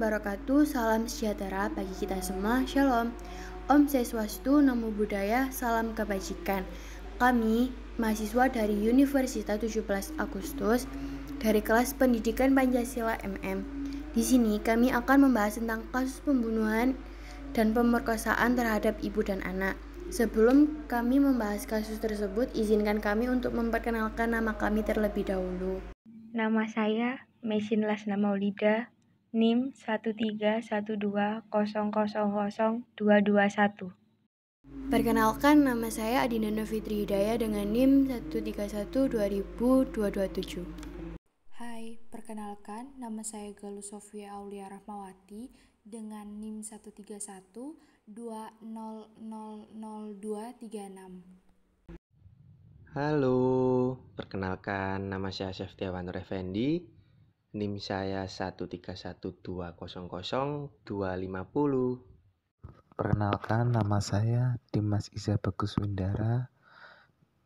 wabarakatuh. Salam sejahtera bagi kita semua. Shalom. Om Swastiastu, Namo Buddhaya, salam kebajikan. Kami mahasiswa dari Universitas 17 Agustus dari kelas Pendidikan Pancasila MM. Di sini kami akan membahas tentang kasus pembunuhan dan pemerkosaan terhadap ibu dan anak. Sebelum kami membahas kasus tersebut, izinkan kami untuk memperkenalkan nama kami terlebih dahulu. Nama saya Mesin Lasna Maulida, NIM 13120000221. Perkenalkan, nama saya Adinanda Fitri Hidayah dengan NIM 131-2000-227. Hai, perkenalkan nama saya Galuh Sofia Aulia Rahmawati dengan NIM 131-20000236. Halo, perkenalkan nama saya Seftiawan Nur Effendi, NIM saya 131200250. Perkenalkan, nama saya Dimas Iza Bagus Windara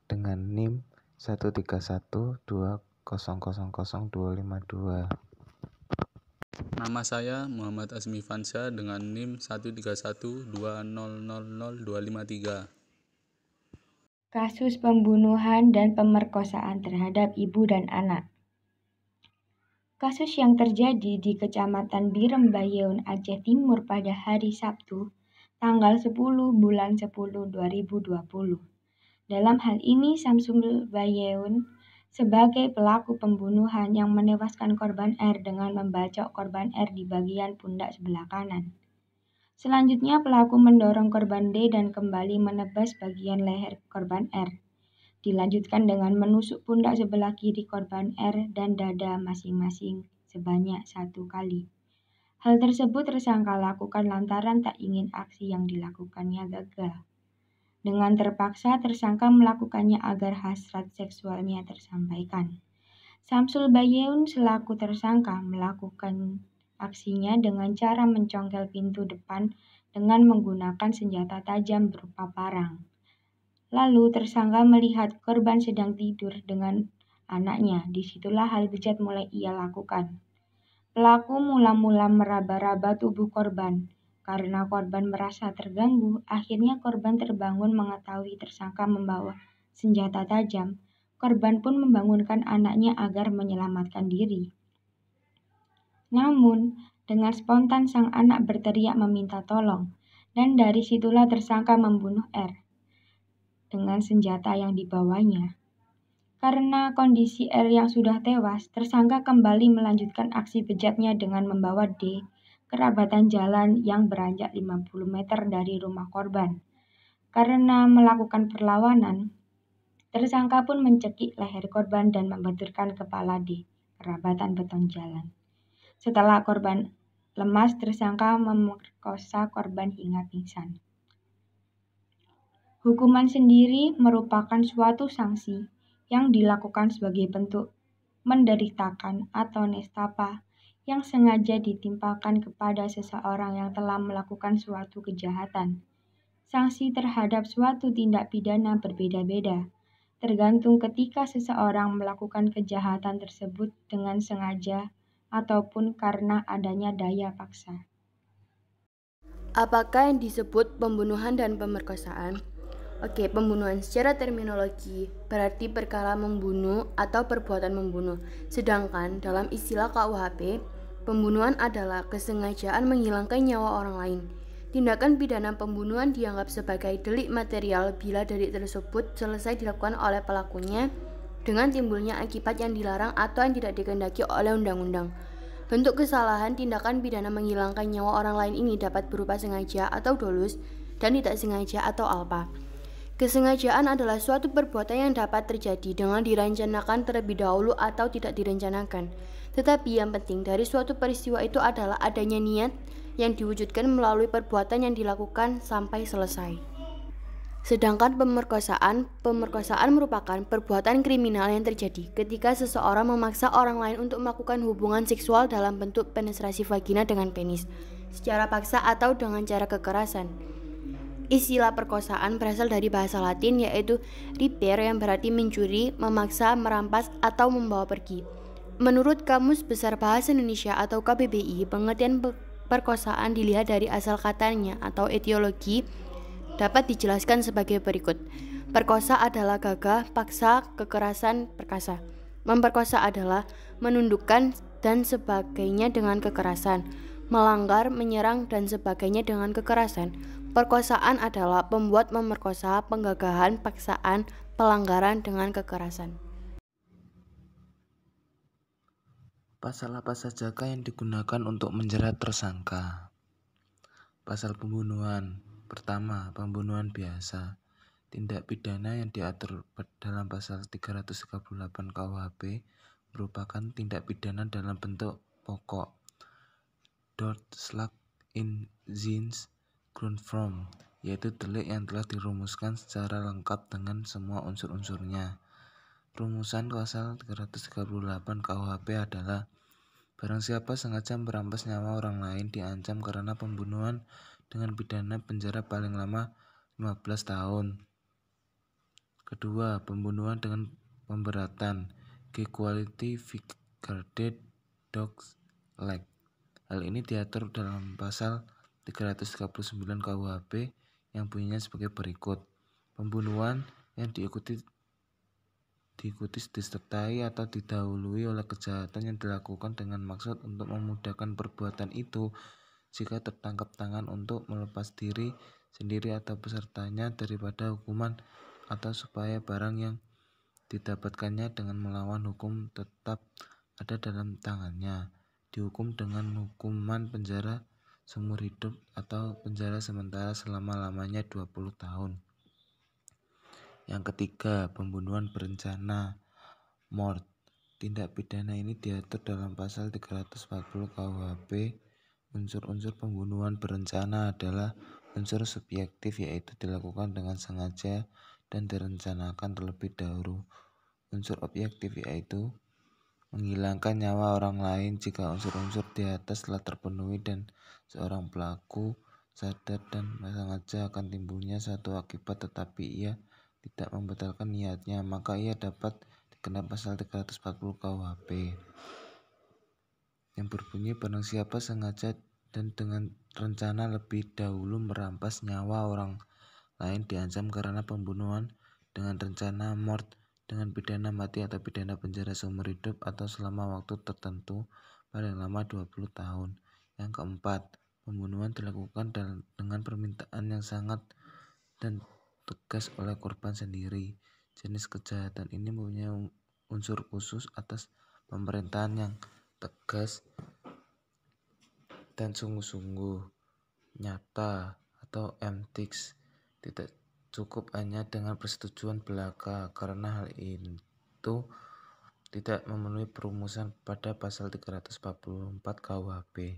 dengan NIM 13120000252. Nama saya Muhammad Azmi Fansa dengan NIM 13120000253. Kasus pembunuhan dan pemerkosaan terhadap ibu dan anak. Kasus yang terjadi di Kecamatan Birem Bayeun, Aceh Timur pada hari Sabtu, tanggal 10 bulan 10 2020. Dalam hal ini Samsul Bayeun sebagai pelaku pembunuhan yang menewaskan korban R dengan membacok korban R di bagian pundak sebelah kanan. Selanjutnya pelaku mendorong korban D dan kembali menebas bagian leher korban R. Dilanjutkan dengan menusuk pundak sebelah kiri korban R dan dada masing-masing sebanyak 1 kali. Hal tersebut tersangka lakukan lantaran tak ingin aksi yang dilakukannya gagal. Dengan terpaksa tersangka melakukannya agar hasrat seksualnya tersampaikan. Samsul Bayeun selaku tersangka melakukan aksinya dengan cara mencongkel pintu depan dengan menggunakan senjata tajam berupa parang. Lalu tersangka melihat korban sedang tidur dengan anaknya. Disitulah hal bejat mulai ia lakukan. Pelaku mula-mula meraba-raba tubuh korban. Karena korban merasa terganggu, akhirnya korban terbangun mengetahui tersangka membawa senjata tajam. Korban pun membangunkan anaknya agar menyelamatkan diri. Namun, dengan spontan sang anak berteriak meminta tolong, dan dari situlah tersangka membunuh R dengan senjata yang dibawanya. Karena kondisi R yang sudah tewas, tersangka kembali melanjutkan aksi bejatnya dengan membawa D ke rabatan jalan yang beranjak 50 meter dari rumah korban. Karena melakukan perlawanan, tersangka pun mencekik leher korban dan membenturkan kepala D ke rabatan beton jalan. Setelah korban lemas, tersangka memerkosa korban hingga pingsan. Hukuman sendiri merupakan suatu sanksi yang dilakukan sebagai bentuk menderitakan atau nestapa yang sengaja ditimpakan kepada seseorang yang telah melakukan suatu kejahatan. Sanksi terhadap suatu tindak pidana berbeda-beda, tergantung ketika seseorang melakukan kejahatan tersebut dengan sengaja ataupun karena adanya daya paksa. Apakah yang disebut pembunuhan dan pemerkosaan? Oke, pembunuhan secara terminologi berarti perkara membunuh atau perbuatan membunuh. Sedangkan dalam istilah KUHP, pembunuhan adalah kesengajaan menghilangkan nyawa orang lain. Tindakan pidana pembunuhan dianggap sebagai delik material bila delik tersebut selesai dilakukan oleh pelakunya dengan timbulnya akibat yang dilarang atau yang tidak dikehendaki oleh undang-undang. Bentuk kesalahan tindakan pidana menghilangkan nyawa orang lain ini dapat berupa sengaja atau dolus dan tidak sengaja atau alpa. Kesengajaan adalah suatu perbuatan yang dapat terjadi dengan direncanakan terlebih dahulu atau tidak direncanakan. Tetapi yang penting dari suatu peristiwa itu adalah adanya niat yang diwujudkan melalui perbuatan yang dilakukan sampai selesai. Sedangkan pemerkosaan merupakan perbuatan kriminal yang terjadi ketika seseorang memaksa orang lain untuk melakukan hubungan seksual dalam bentuk penetrasi vagina dengan penis, secara paksa atau dengan cara kekerasan. Istilah perkosaan berasal dari bahasa Latin yaitu ripere yang berarti mencuri, memaksa, merampas, atau membawa pergi. Menurut Kamus Besar Bahasa Indonesia atau KBBI, pengertian perkosaan dilihat dari asal katanya atau etiologi dapat dijelaskan sebagai berikut. Perkosa adalah gagah, paksa, kekerasan, perkasa. Memperkosa adalah menundukkan dan sebagainya dengan kekerasan, melanggar, menyerang, dan sebagainya dengan kekerasan. Perkosaan adalah pembuat memerkosa, penggagahan, paksaan, pelanggaran dengan kekerasan. Pasal apa sajakah yang digunakan untuk menjerat tersangka? Pasal pembunuhan. Pertama, pembunuhan biasa. Tindak pidana yang diatur dalam pasal 338 KUHP merupakan tindak pidana dalam bentuk pokok. Doodslag in Zins Grundvorm, yaitu delik yang telah dirumuskan secara lengkap dengan semua unsur-unsurnya. Rumusan pasal 338 KUHP adalah: barang siapa sengaja merampas nyawa orang lain diancam karena pembunuhan dengan pidana penjara paling lama 15 tahun. Kedua, pembunuhan dengan pemberatan, G-Quality Vigarded Dogs Leg. Hal ini diatur dalam pasal 339 KUHP yang bunyinya sebagai berikut: pembunuhan yang diikuti disertai atau didahului oleh kejahatan yang dilakukan dengan maksud untuk memudahkan perbuatan itu jika tertangkap tangan untuk melepas diri sendiri atau pesertanya daripada hukuman, atau supaya barang yang didapatkannya dengan melawan hukum tetap ada dalam tangannya, dihukum dengan hukuman penjara seumur hidup atau penjara sementara selama-lamanya 20 tahun. Yang ketiga, pembunuhan berencana, mort. Tindak pidana ini diatur dalam pasal 340 KUHP. Unsur-unsur pembunuhan berencana adalah unsur subjektif, yaitu dilakukan dengan sengaja dan direncanakan terlebih dahulu. Unsur objektif yaitu menghilangkan nyawa orang lain jika unsur-unsur di atas telah terpenuhi dan seorang pelaku sadar dan sengaja akan timbulnya suatu akibat tetapi ia tidak membatalkan niatnya, maka ia dapat dikenai pasal 340 KUHP yang berbunyi: barang siapa sengaja dan dengan rencana lebih dahulu merampas nyawa orang lain diancam karena pembunuhan dengan rencana mort dengan pidana mati atau pidana penjara seumur hidup atau selama waktu tertentu paling lama 20 tahun. Yang keempat, pembunuhan dilakukan dengan permintaan yang sangat dan tegas oleh korban sendiri. Jenis kejahatan ini mempunyai unsur khusus atas pemerintahan yang tegas dan sungguh-sungguh nyata atau emptics. Tidak cukup hanya dengan persetujuan belaka, karena hal itu tidak memenuhi perumusan pada pasal 344 KUHP.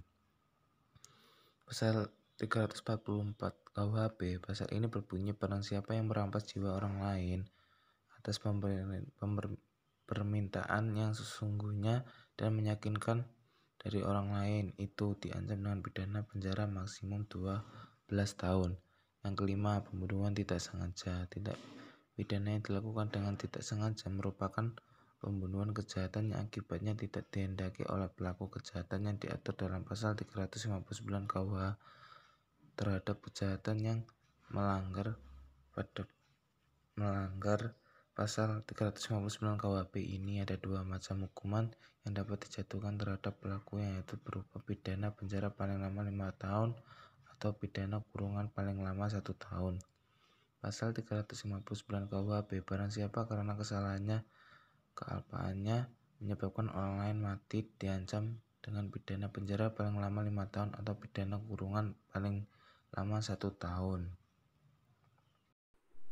Pasal 344 KUHP, pasal ini berbunyi: barang siapa yang merampas jiwa orang lain atas permintaan yang sesungguhnya dan meyakinkan dari orang lain, itu diancam dengan pidana penjara maksimum 12 tahun. Yang kelima, pembunuhan tidak sengaja. Tindak pidana yang dilakukan dengan tidak sengaja merupakan pembunuhan kejahatan yang akibatnya tidak dihendaki oleh pelaku kejahatan yang diatur dalam pasal 359 KUH terhadap kejahatan yang melanggar pasal 359 KUHP ini. Ada dua macam hukuman yang dapat dijatuhkan terhadap pelaku, yaitu berupa pidana penjara paling lama 5 tahun atau pidana kurungan paling lama 1 tahun. Pasal 359 KUHP, barang siapa karena kesalahannya kealpaannya menyebabkan orang lain mati diancam dengan pidana penjara paling lama 5 tahun atau pidana kurungan paling lama 1 tahun.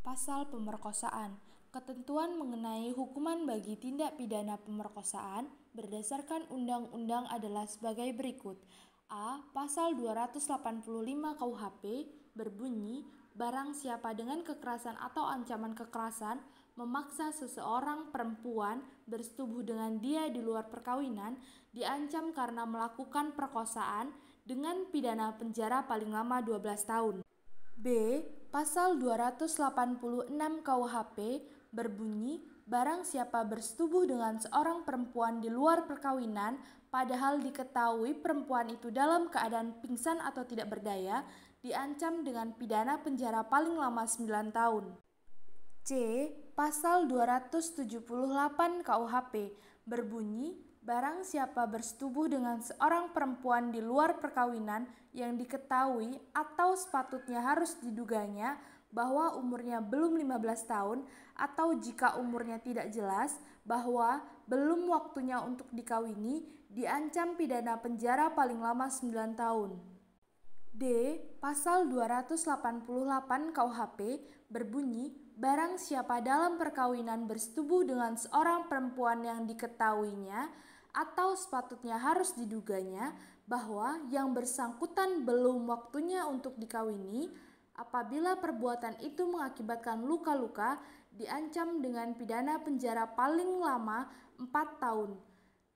Pasal pemerkosaan. Ketentuan mengenai hukuman bagi tindak pidana pemerkosaan berdasarkan undang-undang adalah sebagai berikut. A. Pasal 285 KUHP berbunyi: barang siapa dengan kekerasan atau ancaman kekerasan memaksa seseorang perempuan bersetubuh dengan dia di luar perkawinan diancam karena melakukan perkosaan dengan pidana penjara paling lama 12 tahun. B. Pasal 286 KUHP berbunyi: barang siapa bersetubuh dengan seorang perempuan di luar perkawinan padahal diketahui perempuan itu dalam keadaan pingsan atau tidak berdaya, diancam dengan pidana penjara paling lama 9 tahun. C. Pasal 278 KUHP berbunyi, barang siapa bersetubuh dengan seorang perempuan di luar perkawinan yang diketahui atau sepatutnya harus diduganya bahwa umurnya belum 15 tahun atau jika umurnya tidak jelas bahwa belum waktunya untuk dikawini, diancam pidana penjara paling lama 9 tahun. D. Pasal 288 KUHP berbunyi, barang siapa dalam perkawinan bersetubuh dengan seorang perempuan yang diketahuinya atau sepatutnya harus diduganya bahwa yang bersangkutan belum waktunya untuk dikawini, apabila perbuatan itu mengakibatkan luka-luka, diancam dengan pidana penjara paling lama 4 tahun.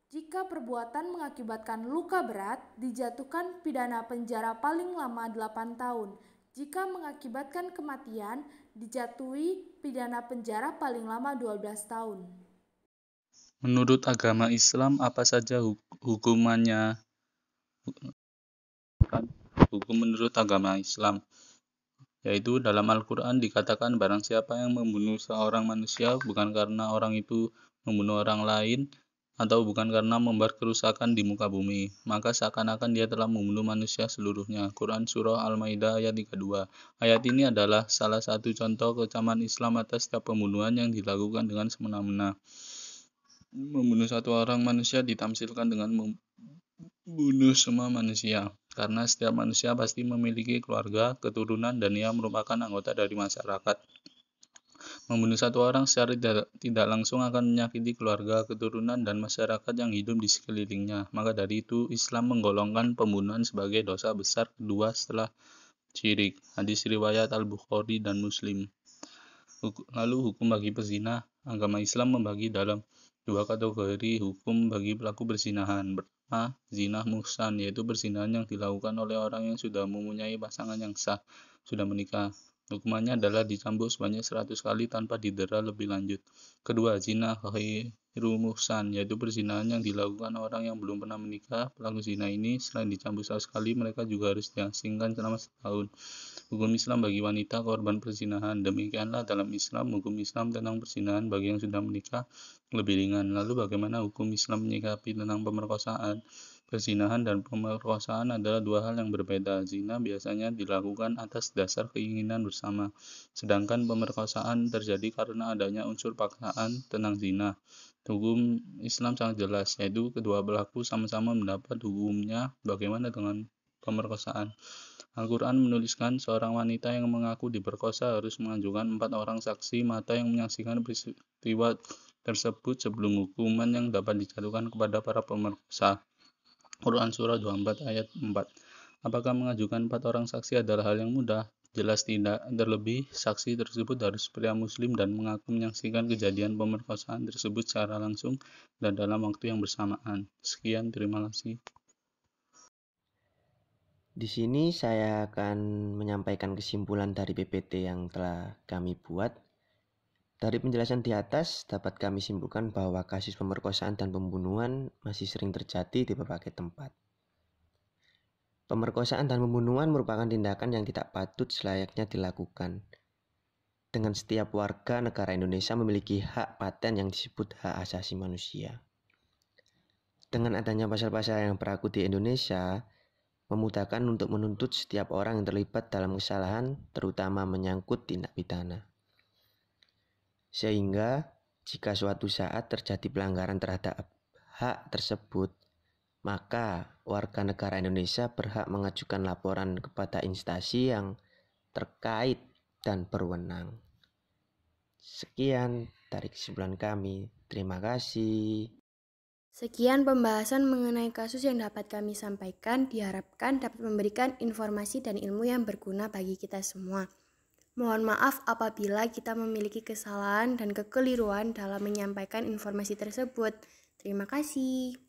Jika perbuatan mengakibatkan luka berat, dijatuhkan pidana penjara paling lama 8 tahun. Jika mengakibatkan kematian, dijatuhi pidana penjara paling lama 12 tahun. Menurut agama Islam, apa saja hukumannya? Hukum menurut agama Islam, yaitu dalam Al-Quran dikatakan barang siapa yang membunuh seorang manusia bukan karena orang itu membunuh orang lain atau bukan karena membuat kerusakan di muka bumi, maka seakan-akan dia telah membunuh manusia seluruhnya. Quran Surah Al-Maidah ayat 32. Ayat ini adalah salah satu contoh kecaman Islam atas setiap pembunuhan yang dilakukan dengan semena-mena. Membunuh satu orang manusia ditamsilkan dengan membunuh semua manusia, karena setiap manusia pasti memiliki keluarga, keturunan, dan ia merupakan anggota dari masyarakat. Membunuh satu orang secara tidak langsung akan menyakiti keluarga, keturunan, dan masyarakat yang hidup di sekelilingnya. Maka dari itu, Islam menggolongkan pembunuhan sebagai dosa besar kedua setelah syirik. Hadis riwayat Al-Bukhari dan Muslim. Lalu hukum bagi pezina. Agama Islam membagi dalam dua kategori hukum bagi pelaku perzinahan. Pertama, zina muhsan, yaitu perzinahan yang dilakukan oleh orang yang sudah mempunyai pasangan yang sah, sudah menikah. Hukumannya adalah dicambuk sebanyak 100 kali tanpa didera lebih lanjut. Kedua, zina ghairu muhsan, yaitu perzinahan yang dilakukan orang yang belum pernah menikah. Pelaku zina ini selain dicambuk 100 kali, mereka juga harus diasingkan selama setahun. Hukum Islam bagi wanita korban perzinahan. Demikianlah dalam Islam, hukum Islam tentang perzinahan bagi yang sudah menikah lebih ringan. Lalu bagaimana hukum Islam menyikapi tentang pemerkosaan? Perzinahan dan pemerkosaan adalah dua hal yang berbeda. Zina biasanya dilakukan atas dasar keinginan bersama, sedangkan pemerkosaan terjadi karena adanya unsur paksaan. Tentang zina, hukum Islam sangat jelas, yaitu kedua pelaku sama-sama mendapat hukumnya. Bagaimana dengan pemerkosaan? Al-Quran menuliskan seorang wanita yang mengaku diperkosa harus mengajukan 4 orang saksi mata yang menyaksikan peristiwa tersebut sebelum hukuman yang dapat dijatuhkan kepada para pemerkosa. Quran Surah 24 ayat 4. Apakah mengajukan 4 orang saksi adalah hal yang mudah? Jelas tidak. Terlebih, saksi tersebut harus pria muslim dan mengaku menyaksikan kejadian pemerkosaan tersebut secara langsung dan dalam waktu yang bersamaan. Sekian, terima kasih. Di sini saya akan menyampaikan kesimpulan dari PPT yang telah kami buat. Dari penjelasan di atas dapat kami simpulkan bahwa kasus pemerkosaan dan pembunuhan masih sering terjadi di berbagai tempat. Pemerkosaan dan pembunuhan merupakan tindakan yang tidak patut selayaknya dilakukan. Dengan setiap warga negara Indonesia memiliki hak paten yang disebut hak asasi manusia. Dengan adanya pasal-pasal yang berlaku di Indonesia, memudahkan untuk menuntut setiap orang yang terlibat dalam kesalahan, terutama menyangkut tindak pidana. Sehingga, jika suatu saat terjadi pelanggaran terhadap hak tersebut, maka warga negara Indonesia berhak mengajukan laporan kepada instansi yang terkait dan berwenang. Sekian dari kesimpulan kami. Terima kasih. Sekian pembahasan mengenai kasus yang dapat kami sampaikan, diharapkan dapat memberikan informasi dan ilmu yang berguna bagi kita semua. Mohon maaf apabila kita memiliki kesalahan dan kekeliruan dalam menyampaikan informasi tersebut. Terima kasih.